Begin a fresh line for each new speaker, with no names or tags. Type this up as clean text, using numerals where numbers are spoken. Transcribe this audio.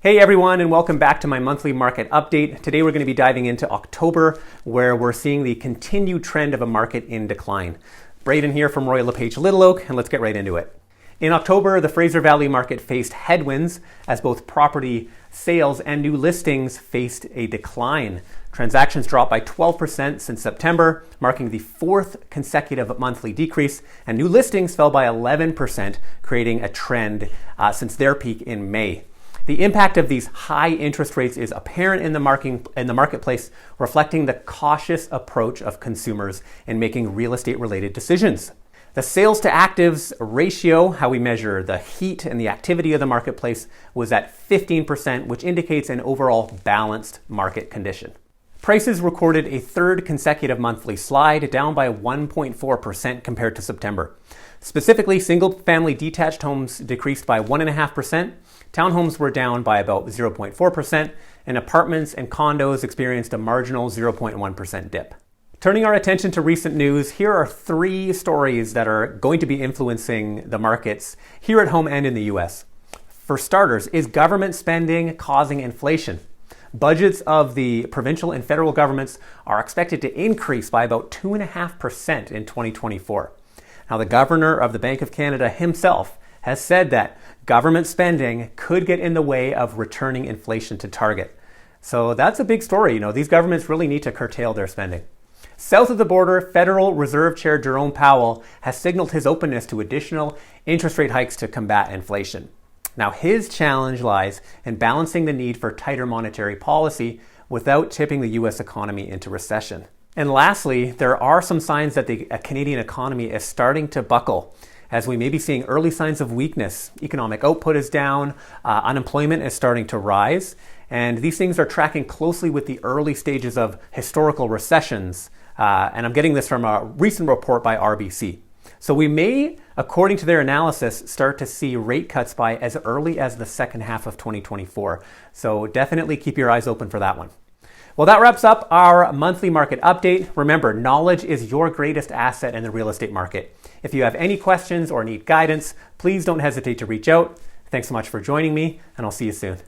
Hey everyone, and welcome back to my monthly market update. Today we're going to be diving into October, where we're seeing the continued trend of a market in decline. Braden here from Royal LePage Little Oak, and let's get right into it. In October, the Fraser Valley market faced headwinds as both property sales and new listings faced a decline. Transactions dropped by 12% since September, marking the fourth consecutive monthly decrease, and new listings fell by 11%, creating a trend since their peak in May. The impact of these high interest rates is apparent in the marketplace, reflecting the cautious approach of consumers in making real estate related decisions. The sales to actives ratio, how we measure the heat and the activity of the marketplace, was at 15%, which indicates an overall balanced market condition. Prices recorded a third consecutive monthly slide, down by 1.4% compared to September. Specifically, single-family detached homes decreased by 1.5%, townhomes were down by about 0.4%, and apartments and condos experienced a marginal 0.1% dip. Turning our attention to recent news, here are three stories that are going to be influencing the markets here at home and in the US. For starters, is government spending causing inflation? Budgets of the provincial and federal governments are expected to increase by about 2.5% in 2024. Now, the governor of the Bank of Canada himself has said that government spending could get in the way of returning inflation to target. So that's a big story. These governments really need to curtail their spending. South of the border, Federal Reserve Chair Jerome Powell has signaled his openness to additional interest rate hikes to combat inflation. Now, his challenge lies in balancing the need for tighter monetary policy without tipping the U.S. economy into recession. And lastly, there are some signs that the Canadian economy is starting to buckle, as we may be seeing early signs of weakness. Economic output is down, unemployment is starting to rise, and these things are tracking closely with the early stages of historical recessions. And I'm getting this from a recent report by RBC. So we may, according to their analysis, start to see rate cuts by as early as the second half of 2024. So definitely keep your eyes open for that one. Well, that wraps up our monthly market update. Remember, knowledge is your greatest asset in the real estate market. If you have any questions or need guidance, please don't hesitate to reach out. Thanks so much for joining me, and I'll see you soon.